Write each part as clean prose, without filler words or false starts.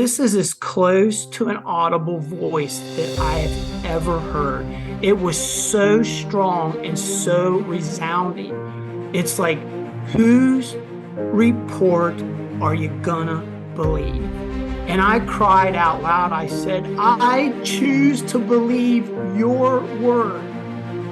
This is as close to an audible voice that I have ever heard. It was so strong and so resounding. It's like, whose report are you gonna believe? And I cried out loud. I said, I choose to believe your word.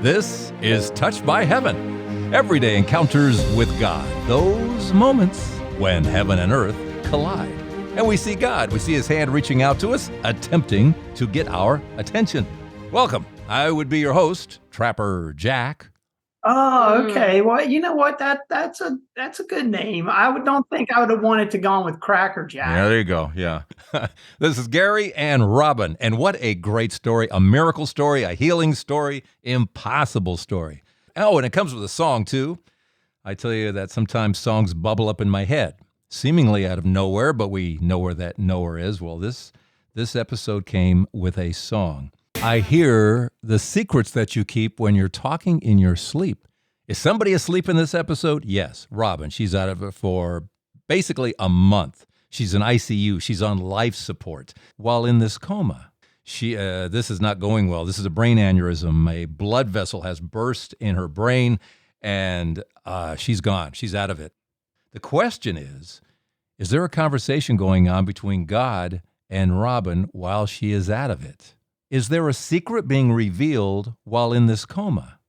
This is Touched by Heaven. Everyday encounters with God. Those moments when heaven and earth collide. And we see God. We see his hand reaching out to us, attempting to get our attention. Welcome. I would be your host, Trapper Jack. Oh, okay. Well, you know what? That's a good name. Don't think I would have wanted to go on with Cracker Jack. Yeah, there you go. Yeah. This is Gary and Robin. And what a great story. A miracle story, a healing story, impossible story. Oh, and it comes with a song, too. I tell you that sometimes songs bubble up in my head, seemingly out of nowhere, but we know where that nowhere is. Well, this episode came with a song. I hear the secrets that you keep when you're talking in your sleep. Is somebody asleep in this episode? Yes, Robin. She's out of it for basically a month. She's in ICU. She's on life support while in this coma. This is not going well. This is a brain aneurysm. A blood vessel has burst in her brain, and she's gone. She's out of it. The question is there a conversation going on between God and Robin while she is out of it? Is there a secret being revealed while in this coma?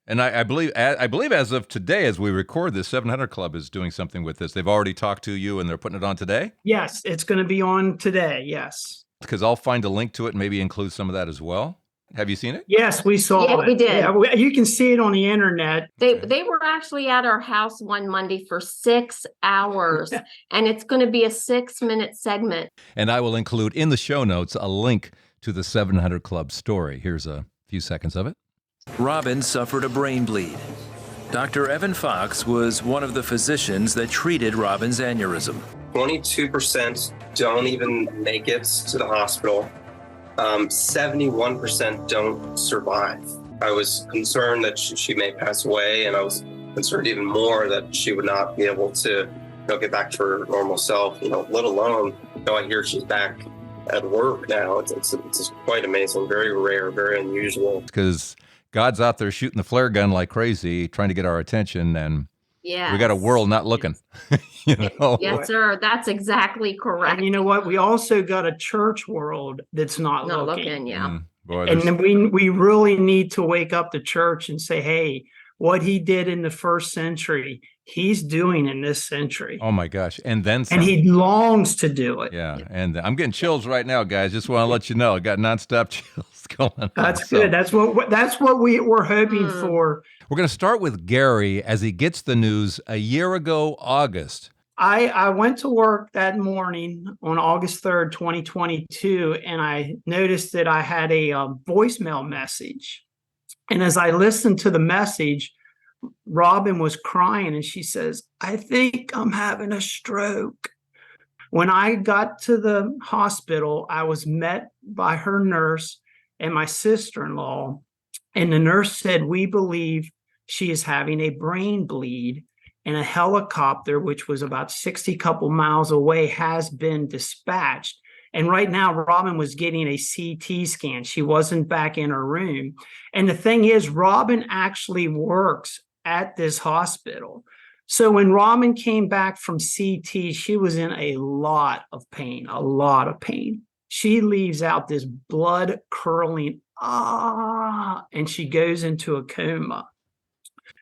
And I believe as of today, as we record this, 700 Club is doing something with this. They've already talked to you and they're putting it on today? Yes, it's going to be on today, yes. Because I'll find a link to it and maybe include some of that as well. Have you seen it? Yes, we saw it. Yeah, we did. Yeah, you can see it on the internet. They were actually at our house one Monday for 6 hours, and it's going to be a 6-minute segment. And I will include in the show notes a link to the 700 Club story. Here's a few seconds of it. Robin suffered a brain bleed. Dr. Evan Fox was one of the physicians that treated Robin's aneurysm. 22% don't even make it to the hospital. 71% don't survive. I was concerned that she may pass away, and I was concerned even more that she would not be able to get back to her normal self, let alone, I hear she's back at work now. It's quite amazing, very rare, very unusual. Because God's out there shooting the flare gun like crazy, trying to get our attention, and we got a world not looking. Yes, sir. That's exactly correct. And you know what? We also got a church world that's not looking. Yeah. Boy, and then we really need to wake up the church and say, hey, what he did in the first century, he's doing in this century. Oh my gosh. And then some. And he longs to do it. Yeah. And I'm getting chills right now, guys. Just want to let you know, I got nonstop chills going on. That's good. That's what we're hoping for. We're going to start with Gary as he gets the news a year ago, August. I went to work that morning on August 3rd, 2022, and I noticed that I had a voicemail message. And as I listened to the message, Robin was crying, and she says, I think I'm having a stroke. When I got to the hospital, I was met by her nurse and my sister-in-law, and the nurse said, we believe she is having a brain bleed, and a helicopter, which was about 60 couple miles away, has been dispatched. And right now, Robin was getting a CT scan. She wasn't back in her room. And the thing is, Robin actually works at this hospital. So when Robin came back from CT, she was in a lot of pain. She leaves out this blood curdling, and she goes into a coma.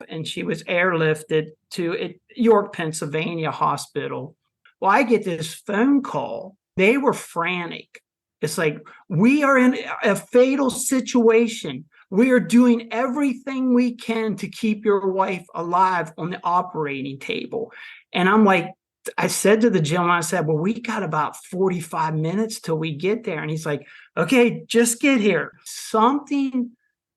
And she was airlifted to York, Pennsylvania hospital. Well, I get this phone call. They were frantic. It's like, we are in a fatal situation. We are doing everything we can to keep your wife alive on the operating table. And I'm like, I said to the gentleman, I said, well, we got about 45 minutes till we get there. And he's like, okay, just get here. Something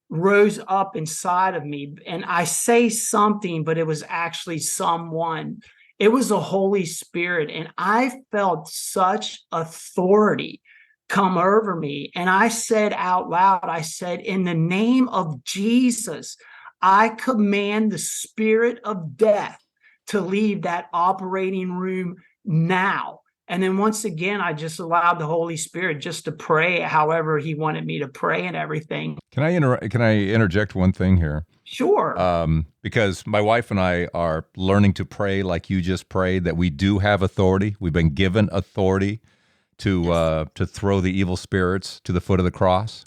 rose up inside of me. And I say something, but it was actually someone. It was the Holy Spirit. And I felt such authority come over me. And I said out loud, I said, in the name of Jesus, I command the spirit of death to leave that operating room now. And then once again, I just allowed the Holy Spirit just to pray however he wanted me to pray and everything. Can I interject one thing here? Sure. Because my wife and I are learning to pray like you just prayed, that we do have authority. We've been given authority to throw the evil spirits to the foot of the cross,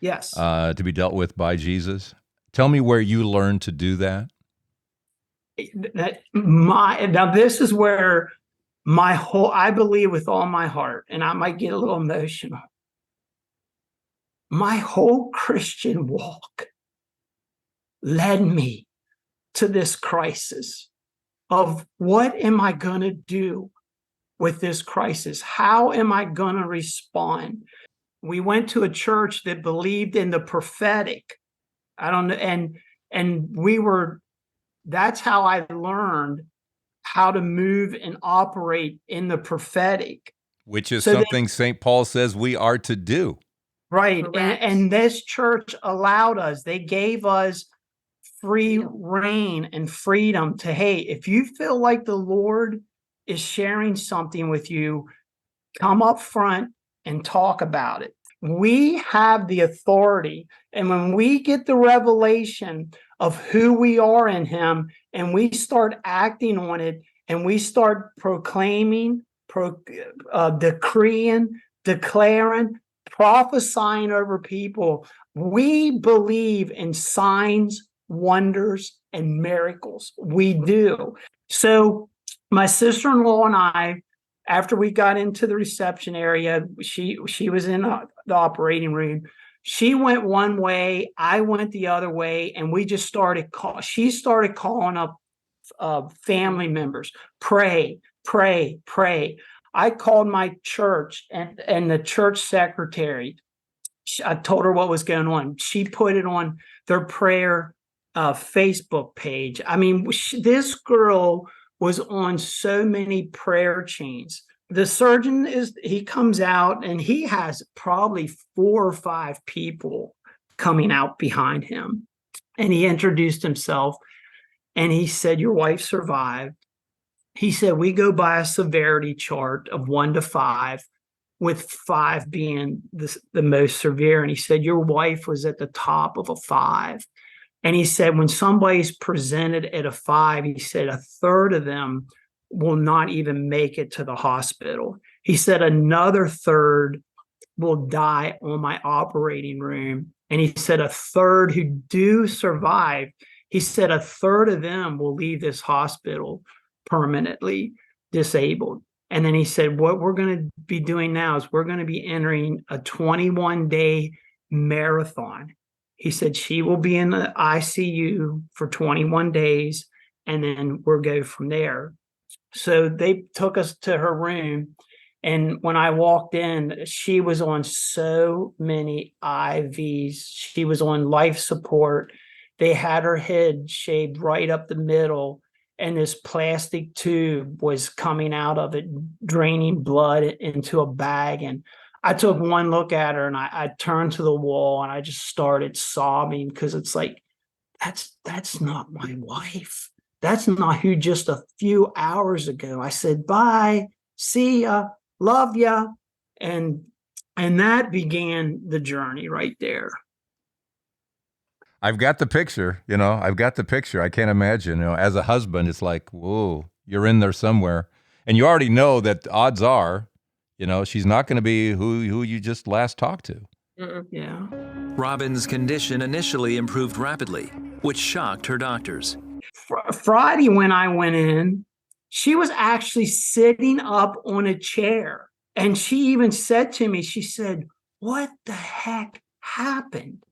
Yes. to be dealt with by Jesus. Tell me where you learned to do that. Now this is where I believe with all my heart, and I might get a little emotional. My whole Christian walk led me to this crisis of what am I going to do with this crisis? How am I going to respond? We went to a church that believed in the prophetic. I don't know. And that's how I learned how to move and operate in the prophetic. Which is something St. Paul says we are to do. Right. Correct. And this church allowed us, they gave us free reign and freedom to, hey, if you feel like the Lord is sharing something with you, come up front and talk about it. We have the authority. And when we get the revelation of who we are in him and we start acting on it and we start proclaiming, decreeing, declaring, prophesying over people, we believe in signs, wonders, and miracles. We do. So my sister-in-law and I, after we got into the reception area, she was in the operating room. She went one way, I went the other way, and we just she started calling up family members, pray, pray, pray. I called my church and the church secretary. I told her what was going on. She put it on their prayer Facebook page. I mean, this girl was on so many prayer chains. The surgeon he comes out and he has probably 4 or 5 people coming out behind him. And he introduced himself and he said, your wife survived. He said, we go by a severity chart of 1 to 5, with 5 being the most severe. And he said, your wife was at the top of a 5. And he said, when somebody's presented at a 5, he said, a third of them will not even make it to the hospital. He said, another third will die on my operating room. And he said, a third who do survive, he said, a third of them will leave this hospital permanently disabled. And then he said, what we're going to be doing now is we're going to be entering a 21-day marathon. He said she will be in the ICU for 21 days, and then we'll go from there. So they took us to her room, and when I walked in, she was on so many IVs. She was on life support. They had her head shaved right up the middle, and this plastic tube was coming out of it, draining blood into a bag. And I took one look at her and I turned to the wall and I just started sobbing, because it's like, that's not my wife. That's not who just a few hours ago I said, bye, see ya, love ya. And that began the journey right there. I've got the picture, I've got the picture. I can't imagine, as a husband, it's like, whoa, you're in there somewhere. And you already know that odds are, she's not going to be who you just last talked to. Yeah. Robin's condition initially improved rapidly, which shocked her doctors. Friday, when I went in, she was actually sitting up on a chair. And she even said to me, she said, what the heck happened?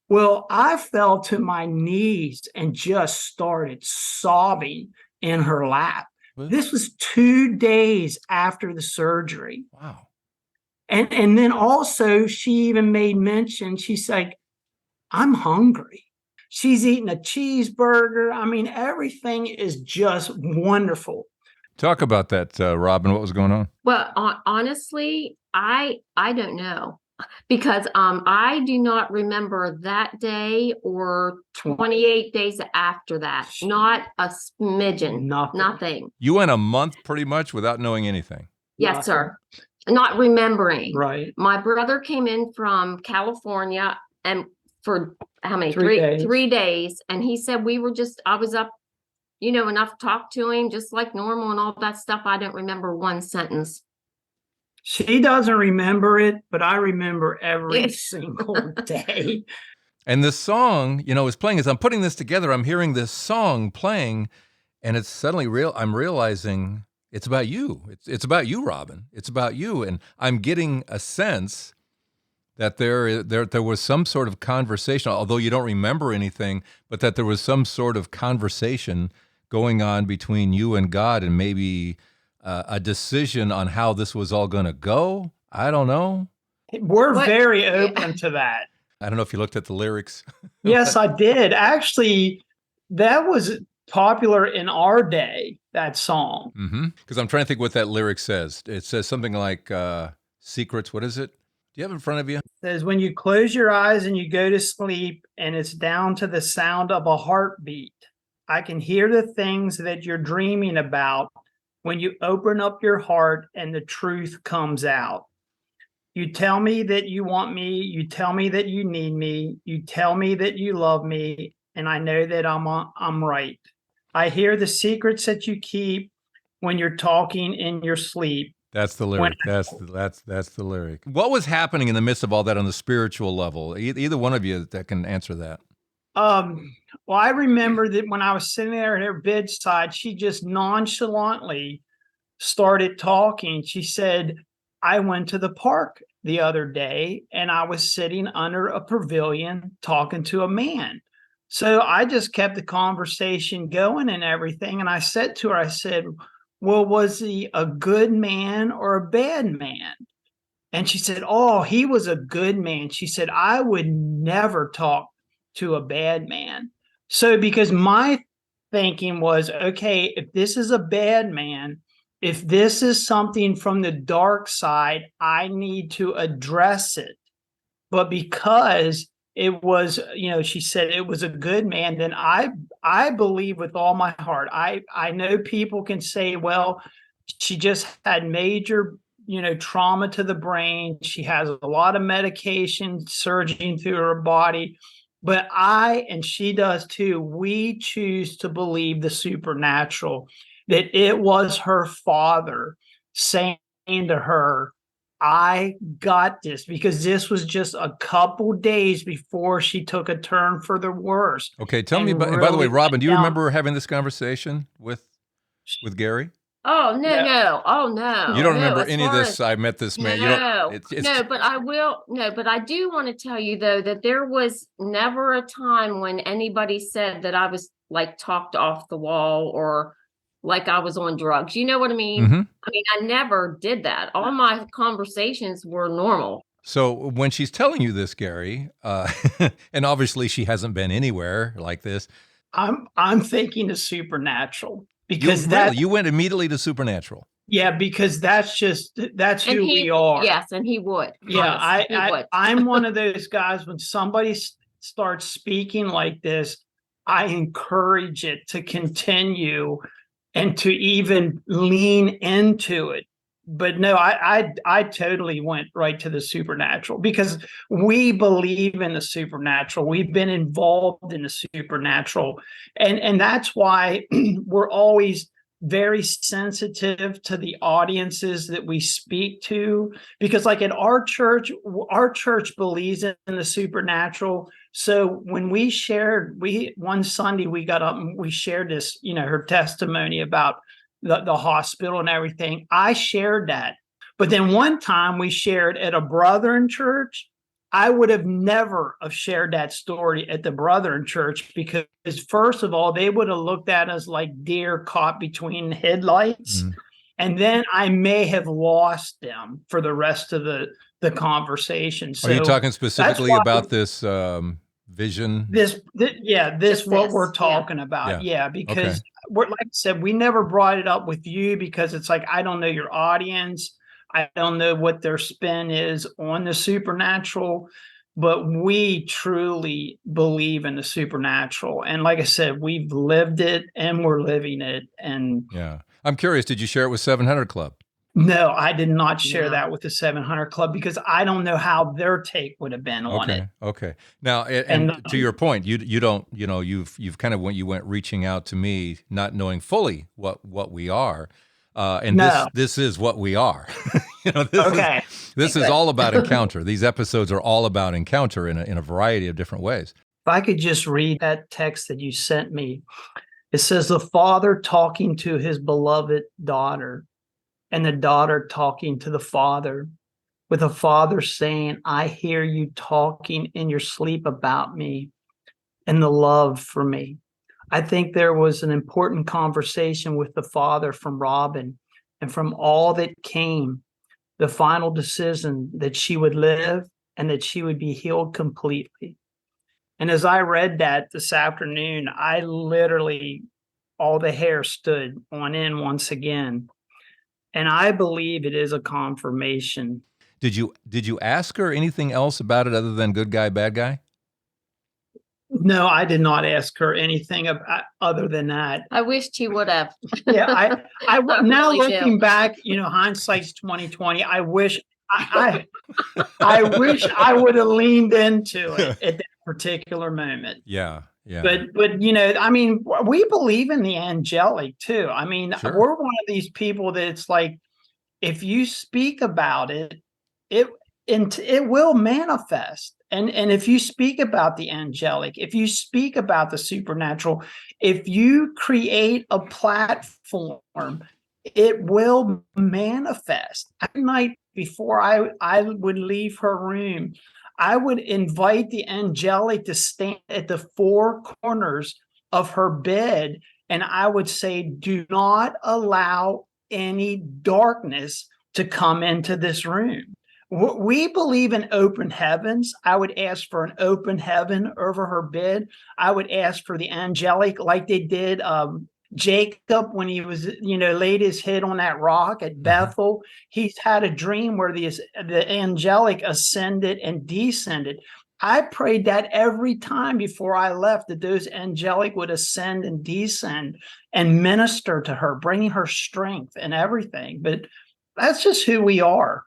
Well, I fell to my knees and just started sobbing in her lap. What? This was 2 days after the surgery. Wow. And then also she even made mention, she's like, I'm hungry. She's eating a cheeseburger. I mean, everything is just wonderful. Talk about that, Robin. What was going on? Well, honestly, I don't know, because I do not remember that day or 28 days after that. Not a smidgen. Nothing. Nothing. You went a month pretty much without knowing anything. Yes, sir. Not remembering. Right. My brother came in from California and for how many? 3 days. 3 days. And he said I was up, enough to talk to him just like normal and all that stuff. I don't remember one sentence. She doesn't remember it, but I remember every Yes. single day. And this song, is playing. As I'm putting this together, I'm hearing this song playing, and it's suddenly I'm realizing it's about you. It's about you, Robin. It's about you. And I'm getting a sense that there was some sort of conversation, although you don't remember anything, but that there was some sort of conversation going on between you and God, and maybe a decision on how this was all going to go. I don't know. We're very open to that. I don't know if you looked at the lyrics. Yes, I did. Actually, that was popular in our day, that song. Because I'm trying to think what that lyric says. It says something like secrets. What is it? Do you have it in front of you? It says, when you close your eyes and you go to sleep and it's down to the sound of a heartbeat, I can hear the things that you're dreaming about when you open up your heart and the truth comes out. You tell me that you want me. You tell me that you need me. You tell me that you love me. And I know that I'm right. I hear the secrets that you keep when you're talking in your sleep. That's the lyric. That's the lyric. What was happening in the midst of all that on the spiritual level? Either one of you that can answer that. Well, I remember that when I was sitting there at her bedside, she just nonchalantly started talking. She said, I went to the park the other day and I was sitting under a pavilion talking to a man. So I just kept the conversation going and everything. And I said to her, I said, well, was he a good man or a bad man? And she said, oh, he was a good man. She said, I would never talk to a bad man. So because my thinking was, okay, if this is a bad man, if this is something from the dark side, I need to address it. But because it was, she said it was a good man, then I believe with all my heart. I know people can say, well, she just had major, trauma to the brain. She has a lot of medication surging through her body. But and she does too, we choose to believe the supernatural, that it was her father saying to her, I got this, because this was just a couple days before she took a turn for the worse. Okay, tell me, by the way, Robin, do you remember having this conversation with Gary? Oh, no. Oh, no. You don't remember any of this? I met this man. No, but I will. No, but I do want to tell you, though, that there was never a time when anybody said that I was like talked off the wall or like I was on drugs. You know what I mean? Mm-hmm. I mean, I never did that. All my conversations were normal. So when she's telling you this, Gary, and obviously she hasn't been anywhere like this. I'm thinking of supernatural. Because you went immediately to supernatural. Yeah, because that's who we are. Yes, and he would. Yeah, I'm one of those guys, when somebody starts speaking like this, I encourage it to continue and to even lean into it. But no, I totally went right to the supernatural, because we believe in the supernatural. We've been involved in the supernatural. And that's why we're always very sensitive to the audiences that we speak to, because like at our church believes in the supernatural. So when one Sunday we got up and we shared this, her testimony about the hospital and everything. I shared that. But then one time we shared at a Brethren church. I would have never have shared that story at the Brethren church, because first of all, they would have looked at us like deer caught between headlights. Mm. And then I may have lost them for the rest of the conversation. So are you talking specifically about this vision? What we're talking about. Yeah, because like I said, we never brought it up with you because it's like, I don't know your audience. I don't know what their spin is on the supernatural, but we truly believe in the supernatural. And like I said, we've lived it and we're living it. And yeah, I'm curious, did you share it with 700 Club? No, I did not share No. that with the 700 Club because I don't know how their take would have been on it. Okay. Now, And and to your point, you don't, you've kind of you went reaching out to me, not knowing fully what we are, and No. this is what we are. Okay. This is all about encounter. These episodes are all about encounter in a variety of different ways. If I could just read that text that you sent me, it says the father talking to his beloved daughter, and the daughter talking to the father, with the father saying, I hear you talking in your sleep about me and the love for me. I think there was an important conversation with the father from Robin, and from all that came, the final decision that she would live and that she would be healed completely. And as I read that this afternoon, I literally, all the hair stood on end once again. And I believe it is a confirmation. Did you ask her anything else about it other than good guy, bad guy? No, I did not ask her anything about, other than that. I wished he would have. Yeah, I now really do. looking back, hindsight's 2020. I wish I wish I would have leaned into it at that particular moment. Yeah. But I mean, we believe in the angelic too. I mean, Sure. we're one of these people that it's like, if you speak about it, it will manifest. And if you speak about the angelic, if you speak about the supernatural, if you create a platform, it will manifest. At night before I would leave her room, I would invite the angelic to stand at the four corners of her bed, and I would say, do not allow any darkness to come into this room. We believe in open heavens. I would ask for an open heaven over her bed. I would ask for the angelic, like they did Jacob when he was, laid his head on that rock at Bethel. He's had a dream where the angelic ascended and descended. I prayed that every time before I left, that those angelic would ascend and descend and minister to her, bringing her strength and everything. But that's just who we are.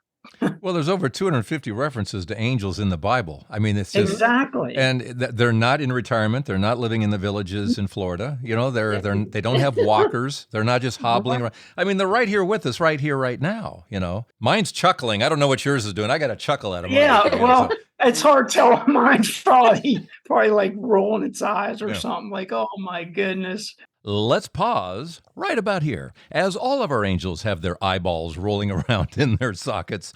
Well, there's over 250 references to angels in the Bible. I mean, it's just, exactly. And they're not in retirement. They're not living in the villages in Florida. They don't have walkers. They're not just hobbling around. I mean, they're right here with us, right here, right now. Mine's chuckling. I don't know what yours is doing. I got to chuckle at him. Yeah, well, it's hard to tell. Mine's probably like rolling its eyes or something. Like, oh my goodness. Let's pause right about here, as all of our angels have their eyeballs rolling around in their sockets,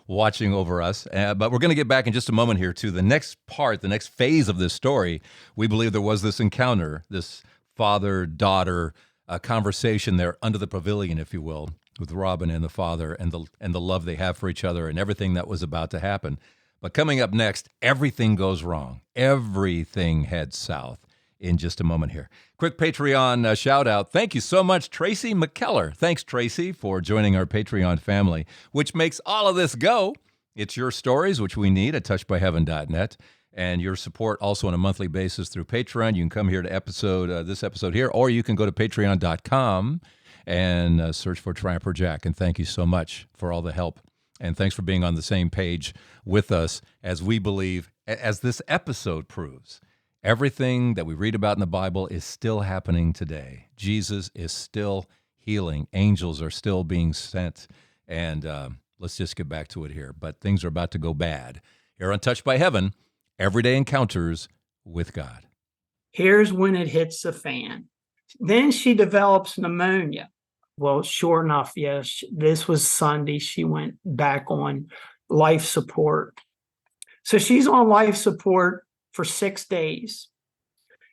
watching over us. But we're going to get back in just a moment here to the next part, the next phase of this story. We believe there was this encounter, this father-daughter conversation there under the pavilion, if you will, with Robin and the father and the love they have for each other and everything that was about to happen. But coming up next, everything goes wrong. Everything heads south. In just a moment here. Quick Patreon shout out. Thank you so much, Tracy McKellar. Thanks, Tracy, for joining our Patreon family, which makes all of this go. It's your stories, which we need at touchedbyheaven.net, and your support also on a monthly basis through Patreon. You can come here to this episode here, or you can go to patreon.com and search for Trapper Jack. And thank you so much for all the help. And thanks for being on the same page with us as we believe, as this episode proves. Everything that we read about in the Bible is still happening today. Jesus is still healing. Angels are still being sent. And let's just get back to it here. But things are about to go bad. Here on Touched by Heaven, everyday encounters with God. Here's when it hits the fan. Then she develops pneumonia. Well, sure enough, yes, this was Sunday. She went back on life support. So she's on life support for 6 days.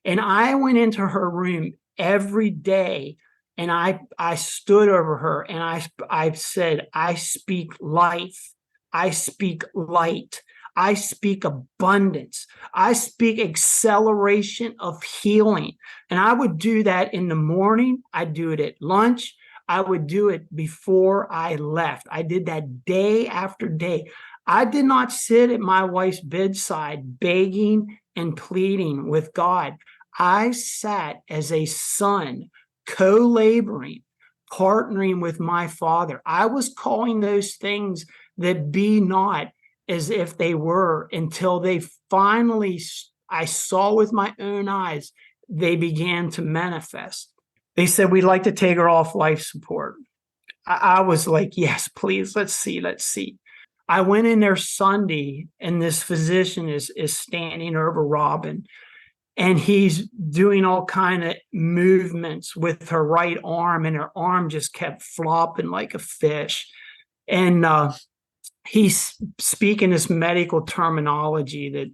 And I went into her room every day and I stood over her and I said, I speak life. I speak light. I speak abundance. I speak acceleration of healing. And I would do that in the morning. I'd do it at lunch. I would do it before I left. I did that day after day. I did not sit at my wife's bedside begging and pleading with God. I sat as a son, co-laboring partnering with my Father. I was calling those things that be not as if they were, until they finally, I saw with my own eyes, they began to manifest. They said, we'd like to take her off life support. I was like, yes, please, let's see. I went in there Sunday, and this physician is standing over Robin, and he's doing all kind of movements with her right arm, and her arm just kept flopping like a fish. And he's speaking this medical terminology that,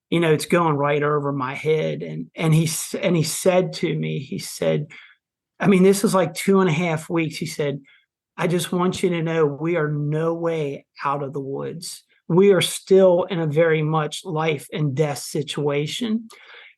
it's going right over my head. And he said to me, he said, I mean, this is like 2.5 weeks. He said, I just want you to know we are no way out of the woods. We are still in a very much life and death situation.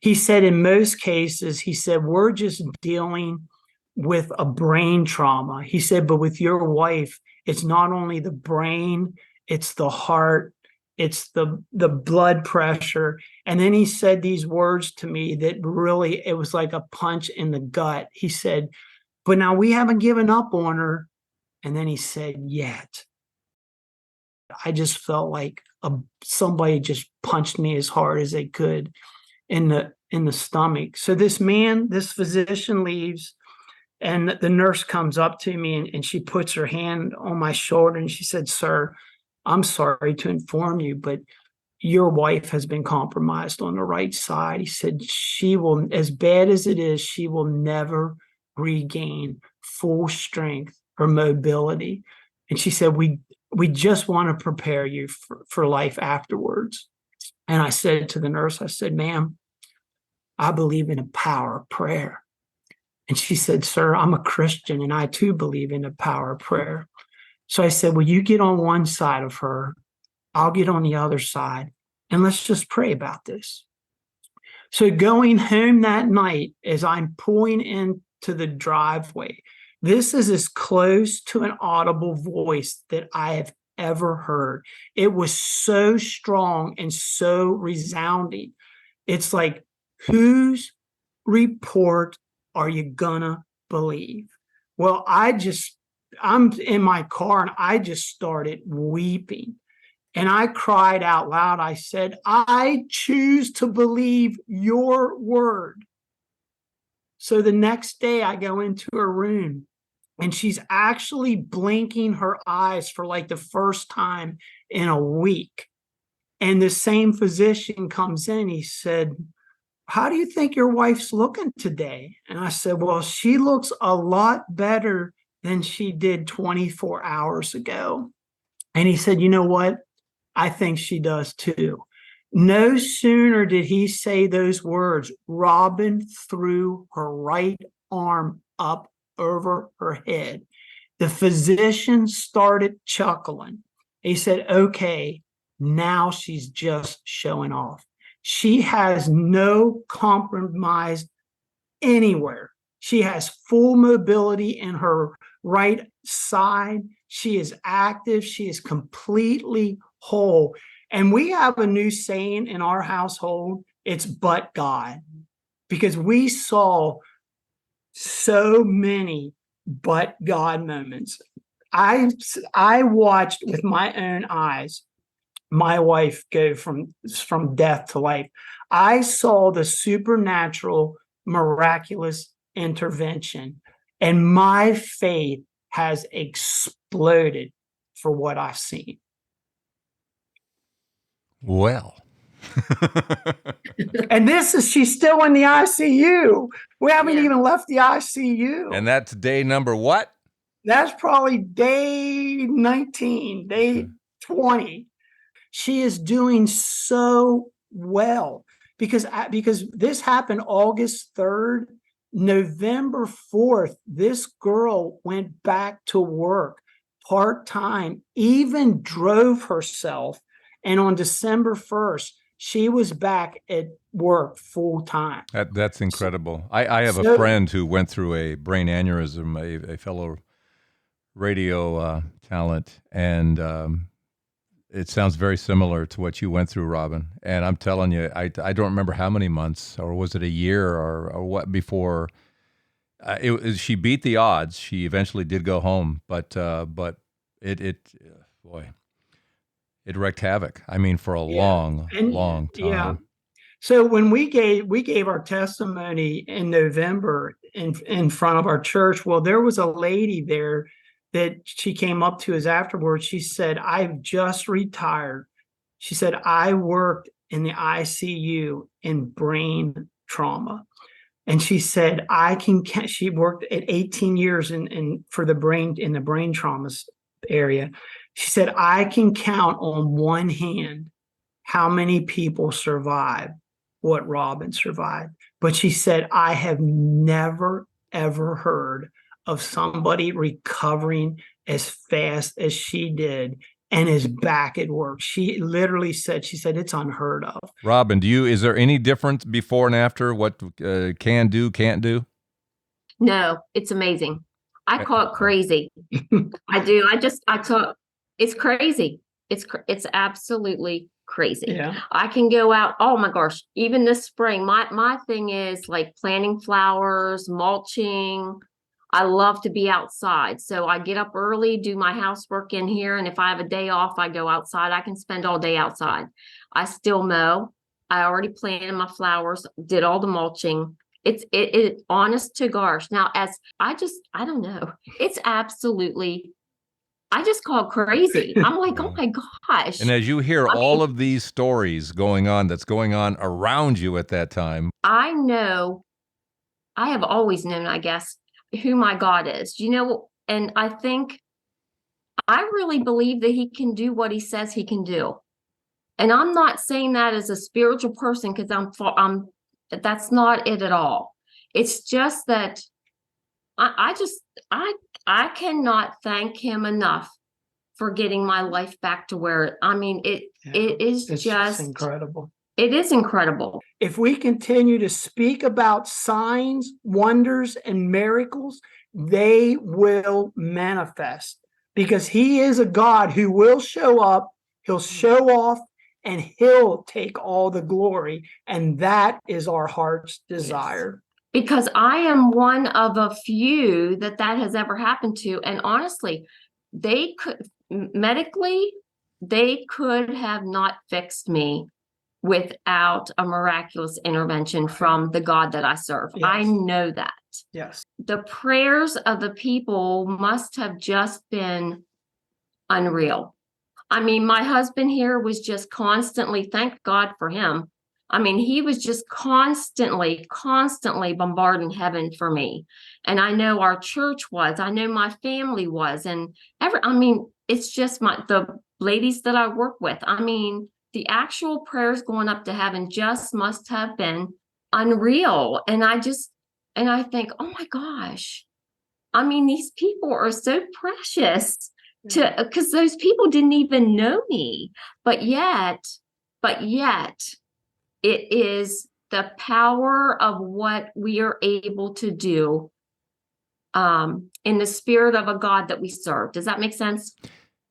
He said, in most cases, he said, we're just dealing with a brain trauma. He said, but with your wife, it's not only the brain, it's the heart, it's the blood pressure. And then he said these words to me that really, it was like a punch in the gut. He said, but now we haven't given up on her. And then he said, yet. I just felt like somebody just punched me as hard as they could in the stomach. So this physician leaves, and the nurse comes up to me, and she puts her hand on my shoulder, and she said, sir, I'm sorry to inform you, but your wife has been compromised on the right side. He said, she will, as bad as it is, she will never regain full strength or mobility. And she said, we just want to prepare you for life afterwards. And I said to the nurse, I said, ma'am, I believe in the power of prayer. And she said, sir, I'm a Christian, and I too believe in the power of prayer. So I said, well, you get on one side of her, I'll get on the other side, and let's just pray about this. So going home that night, as I'm pulling into the driveway, this is as close to an audible voice that I have ever heard. It was so strong and so resounding. It's like, whose report are you gonna believe? Well, I'm in my car, and I just started weeping. And I cried out loud. I said, I choose to believe your word. So the next day I go into her room, and she's actually blinking her eyes for like the first time in a week. And the same physician comes in. He said, how do you think your wife's looking today? And I said, well, she looks a lot better than she did 24 hours ago. And he said, you know what? I think she does too. No sooner did he say those words, Robin threw her right arm up over her head. The physician started chuckling. He said, okay, now she's just showing off. She has no compromise anywhere. She has full mobility in her right side. She is active. She is completely whole. And we have a new saying in our household. It's but God, because we saw so many but God moments. I watched with my own eyes my wife go from death to life. I saw the supernatural, miraculous intervention, and my faith has exploded for what I've seen. Well. And she's still in the ICU. We haven't even left the ICU. And that's day number what? That's probably day 19, day 20. She is doing so well because this happened August 3rd. November 4th, this girl went back to work part-time, even drove herself. And on December 1st, she was back at work full-time. That's incredible. I have a friend who went through a brain aneurysm, a fellow radio talent, and it sounds very similar to what you went through, Robin. And I'm telling you, I don't remember how many months, or was it a year or what, before She beat the odds. She eventually did go home, but boy, it wreaked havoc. I mean, for a long, long time. Yeah. So when we gave our testimony in November in front of our church, well, there was a lady there that she came up to us afterwards. She said, "I've just retired." She said, "I worked in the ICU in brain trauma." And she said, she worked at 18 years for the brain, in the brain trauma area. She said, "I can count on one hand how many people survive what Robin survived." But she said, "I have never, ever heard of somebody recovering as fast as she did and is back at work." She literally said, "It's unheard of." Robin, is there any difference before and after what can do, can't do? No, it's amazing. I call it crazy. I do. I talk, it's crazy. It's absolutely crazy. Yeah. I can go out. Oh my gosh. Even this spring, my thing is like planting flowers, mulching. I love to be outside. So I get up early, do my housework in here. And if I have a day off, I go outside. I can spend all day outside. I still mow. I already planted my flowers, did all the mulching. It honest to gosh. Now, I don't know. It's absolutely, I just call it crazy. I'm like, oh my gosh. And as you hear all of these stories that's going on around you at that time. I have always known, I guess, who my God is, and I think I really believe that he can do what he says he can do. And I'm not saying that as a spiritual person, because that's not it at all. It's just that I cannot thank him enough for getting my life back to where, it is just incredible. It is incredible. If we continue to speak about signs, wonders, and miracles, they will manifest, because he is a God who will show up, he'll show off, and he'll take all the glory. And that is our heart's desire. Yes. Because I am one of a few that has ever happened to. And honestly, they could have not fixed me without a miraculous intervention from the God that I serve. Yes. I know that. Yes. The prayers of the people must have just been unreal. My husband here was just constantly, thank God for him. He was just constantly bombarding heaven for me. And I know our church was, I know my family was, and it's just the ladies that I work with. The actual prayers going up to heaven just must have been unreal. And I think, oh my gosh, these people are so precious because those people didn't even know me, but yet it is the power of what we are able to do in the spirit of a God that we serve. Does that make sense?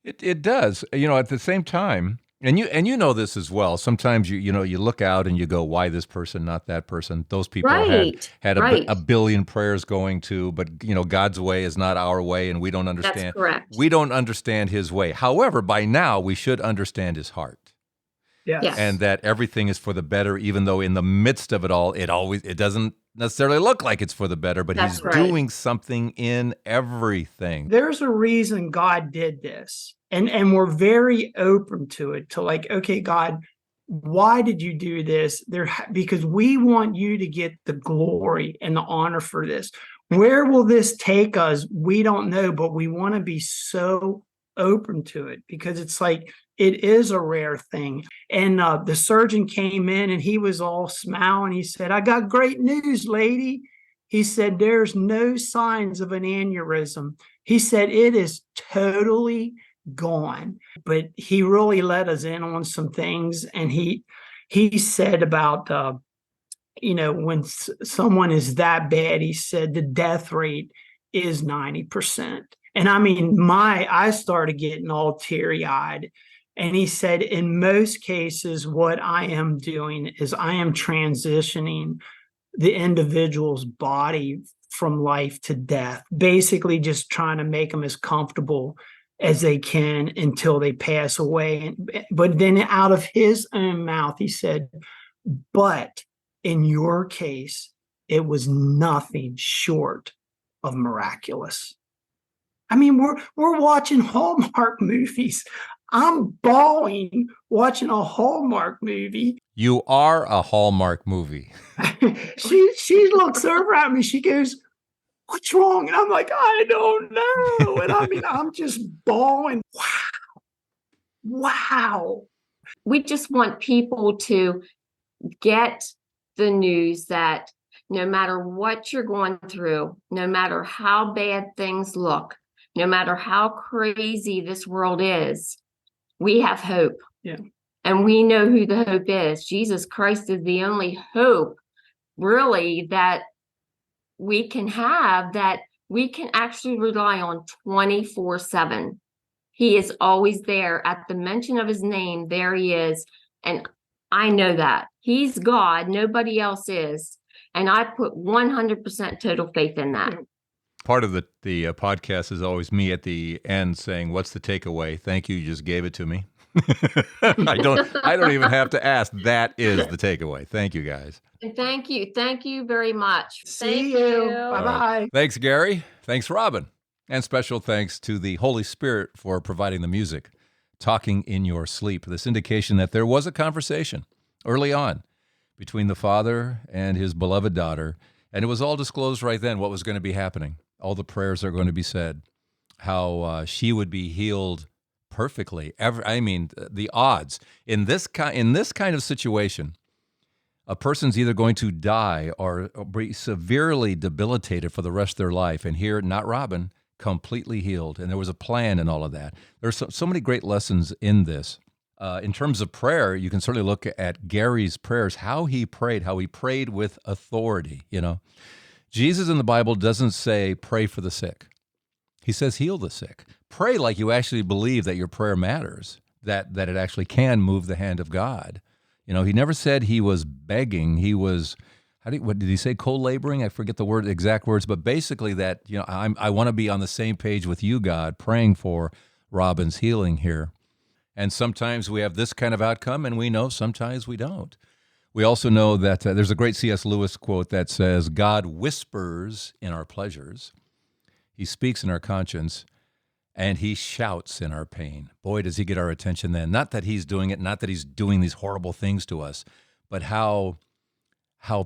It does. At the same time, and you know this as well. Sometimes you look out and you go, why this person, not that person? Those people had a billion prayers going to, but God's way is not our way, and we don't understand. That's correct. We don't understand his way. However, by now we should understand his heart. Yes. And that everything is for the better, even though in the midst of it all, it doesn't necessarily look like it's for the better, but he's doing something in everything. There's a reason God did this. And we're very open to it, to like, okay, God, why did you do this? Because we want you to get the glory and the honor for this. Where will this take us? We don't know, but we want to be so open to it, because it's like, it is a rare thing. And the surgeon came in and he was all smiling. He said, "I got great news, lady." He said, "There's no signs of an aneurysm." He said, "It is totally gone." But he really let us in on some things. And he said about, when someone is that bad, he said the death rate is 90%. And I started getting all teary-eyed. And he said, in most cases, what I am doing is I am transitioning the individual's body from life to death, basically just trying to make them as comfortable as they can until they pass away. But then out of his own mouth, he said, but in your case, it was nothing short of miraculous. I mean, we're watching Hallmark movies. I'm bawling watching a Hallmark movie. You are a Hallmark movie. She looks over at me. She goes, "What's wrong?" And I'm like, "I don't know." And I mean, I'm just bawling. Wow. We just want people to get the news that no matter what you're going through, no matter how bad things look, no matter how crazy this world is, we have hope. Yeah. And we know who the hope is. Jesus Christ is the only hope, really, that we can have, that we can actually rely on 24/7. He is always there. At the mention of his name, there he is. And I know that. He's God. Nobody else is. And I put 100% total faith in that. Part of the podcast is always me at the end saying, "What's the takeaway?" Thank you. You just gave it to me. I don't even have to ask. That is the takeaway. Thank you, guys. And thank you. Thank you very much. See Thank you. you. Bye-bye. Thanks, Gary. Thanks, Robin. And special thanks to the Holy Spirit for providing the music, Talking in Your Sleep, this indication that there was a conversation early on between the father and his beloved daughter, and it was all disclosed right then what was going to be happening. All the prayers are going to be said, how she would be healed perfectly. I mean, the odds in this kind of situation, a person's either going to die or be severely debilitated for the rest of their life. And here, not Robin, completely healed. And there was a plan and all of that. There's so many great lessons in this. In terms of prayer, you can certainly look at Gary's prayers, how he prayed with authority. You know, Jesus in the Bible doesn't say pray for the sick. He says heal the sick. Pray like you actually believe that your prayer matters, that it actually can move the hand of God. You know, he never said he was begging. He was, what did he say? Co-laboring? I forget the exact words, but basically that, you know, I want to be on the same page with you, God, praying for Robin's healing here. And sometimes we have this kind of outcome, and we know sometimes we don't. We also know that there's a great C.S. Lewis quote that says, God whispers in our pleasures, he speaks in our conscience, and he shouts in our pain. Boy, does he get our attention then. Not that he's doing it, not that he's doing these horrible things to us, but how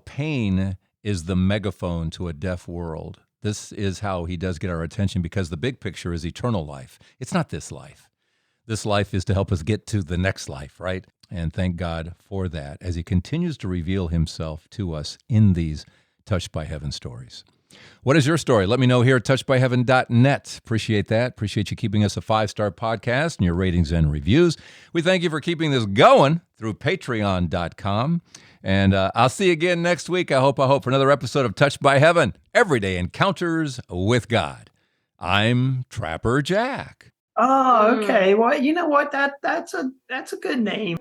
pain is the megaphone to a deaf world. This is how he does get our attention, because the big picture is eternal life. It's not this life. This life is to help us get to the next life, right? And thank God for that as he continues to reveal himself to us in these Touched by Heaven stories. What is your story? Let me know here at touchedbyheaven.net. Appreciate that. Appreciate you keeping us a 5-star podcast and your ratings and reviews. We thank you for keeping this going through patreon.com. And I'll see you again next week. I hope for another episode of Touched by Heaven, Everyday Encounters with God. I'm Trapper Jack. Oh, okay. Well, you know what? That's a good name.